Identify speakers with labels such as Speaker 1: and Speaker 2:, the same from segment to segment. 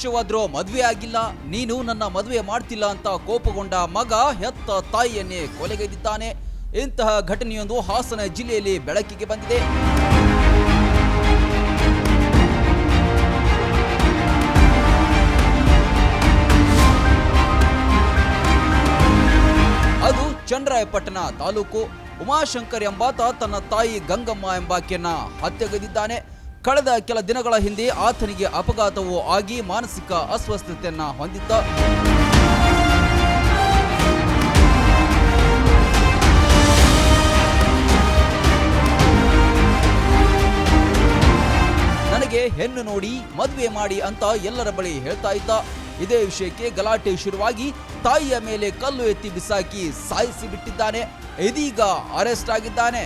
Speaker 1: ವರ್ಷವಾದ್ರೂ ಮದುವೆ ಆಗಿಲ್ಲ, ನೀನು ನನ್ನ ಮದುವೆ ಮಾಡ್ತಿಲ್ಲ ಅಂತ ಕೋಪಗೊಂಡ ಮಗ ಹೆತ್ತ ತಾಯಿಯನ್ನೇ ಕೊಲೆಗೈದಿದ್ದಾನೆ. ಇಂತಹ ಘಟನೆಯೊಂದು ಹಾಸನ ಜಿಲ್ಲೆಯಲ್ಲಿ ಬೆಳಕಿಗೆ ಬಂದಿದೆ. ಅದು ಚನ್ನರಾಯಪಟ್ಟಣ ತಾಲೂಕು. ಉಮಾಶಂಕರ್ ಎಂಬಾತ ತನ್ನ ತಾಯಿ ಗಂಗಮ್ಮ ಎಂಬಾಕೆಯನ್ನ ಹತ್ಯೆಗೈದಿದ್ದಾನೆ. ಕಳೆದ ಕೆಲ ದಿನಗಳ ಹಿಂದೆ ಆತನಿಗೆ ಅಪಘಾತವೂ ಆಗಿ ಮಾನಸಿಕ ಅಸ್ವಸ್ಥತೆಯನ್ನ ಹೊಂದಿದ್ದ. ನನಗೆ ಹೆಣ್ಣು ನೋಡಿ ಮದುವೆ ಮಾಡಿ ಅಂತ ಎಲ್ಲರ ಬಳಿ ಹೇಳ್ತಾ ಇದ್ದ. ಇದೇ ವಿಷಯಕ್ಕೆ ಗಲಾಟೆ ಶುರುವಾಗಿ ತಾಯಿಯ ಮೇಲೆ ಕಲ್ಲು ಎತ್ತಿ ಬಿಸಾಕಿ ಸಾಯಿಸಿ ಬಿಟ್ಟಿದ್ದಾನೆ. ಇದೀಗ ಅರೆಸ್ಟ್ ಆಗಿದ್ದಾನೆ.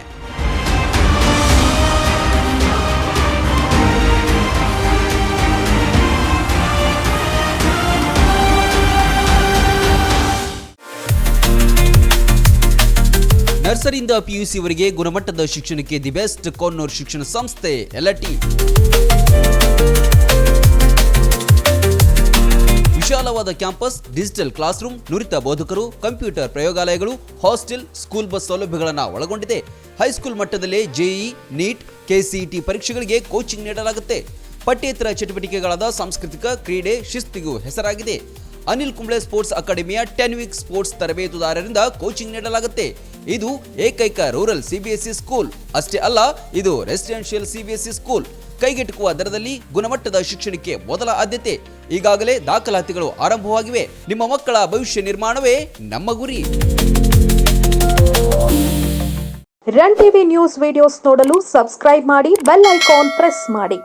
Speaker 1: ನರ್ಸರಿಯಿಂದ ಪಿಯುಸಿವರೆಗೆ ಗುಣಮಟ್ಟದ ಶಿಕ್ಷಣಕ್ಕೆ ದಿ ಬೆಸ್ಟ್ ಕೊನ್ನೂರು ಶಿಕ್ಷಣ ಸಂಸ್ಥೆ ಎಲ್ಟಿ. ವಿಶಾಲವಾದ ಕ್ಯಾಂಪಸ್, ಡಿಜಿಟಲ್ ಕ್ಲಾಸ್ ರೂಮ್, ನುರಿತ ಬೋಧಕರು, ಕಂಪ್ಯೂಟರ್ ಪ್ರಯೋಗಾಲಯಗಳು, ಹಾಸ್ಟೆಲ್, ಸ್ಕೂಲ್ ಬಸ್ ಸೌಲಭ್ಯಗಳನ್ನು ಒಳಗೊಂಡಿದೆ. ಹೈಸ್ಕೂಲ್ ಮಟ್ಟದಲ್ಲೇ ಜೆಇಇ, ನೀಟ್, ಕೆಸಿಇಟಿ ಪರೀಕ್ಷೆಗಳಿಗೆ ಕೋಚಿಂಗ್ ನೀಡಲಾಗುತ್ತೆ. ಪಠ್ಯೇತರ ಚಟುವಟಿಕೆಗಳಾದ ಸಾಂಸ್ಕೃತಿಕ, ಕ್ರೀಡೆ, ಶಿಸ್ತಿಗೂ ಹೆಸರಾಗಿದೆ. ಅನಿಲ್ ಕುಂಬ್ಳೆ ಸ್ಪೋರ್ಟ್ಸ್ ಅಕಾಡೆಮಿಯ 10 ವೀಕ್ ಸ್ಪೋರ್ಟ್ಸ್ ತರಬೇತುದಾರರಿಂದ ಕೋಚಿಂಗ್ ನೀಡಲಾಗುತ್ತೆ. ಇದು ಏಕೈಕ ರೂರಲ್ ಸಿಬಿಎಸ್ಇ ಸ್ಕೂಲ್. ಅಷ್ಟೇ ಅಲ್ಲ, ಇದು ರೆಸಿಡೆನ್ಷಿಯಲ್ ಸಿಬಿಎಸ್ಇ ಸ್ಕೂಲ್. ಕೈಗೆಟುಕುವ ದರದಲ್ಲಿ ಗುಣಮಟ್ಟದ ಶಿಕ್ಷಣಕ್ಕೆ ಮೊದಲ ಆದ್ಯತೆ. ಈಗಾಗಲೇ ದಾಖಲಾತಿಗಳು ಆರಂಭವಾಗಿವೆ. ನಿಮ್ಮ ಮಕ್ಕಳ ಭವಿಷ್ಯ ನಿರ್ಮಾಣವೇ ನಮ್ಮ ಗುರಿ.
Speaker 2: ರನ್ ಟಿವಿ ನ್ಯೂಸ್ ವಿಡಿಯೋಸ್ ನೋಡಲು ಸಬ್ಸ್ಕ್ರೈಬ್ ಮಾಡಿ, ಬೆಲ್ ಐಕಾನ್ ಪ್ರೆಸ್ ಮಾಡಿ.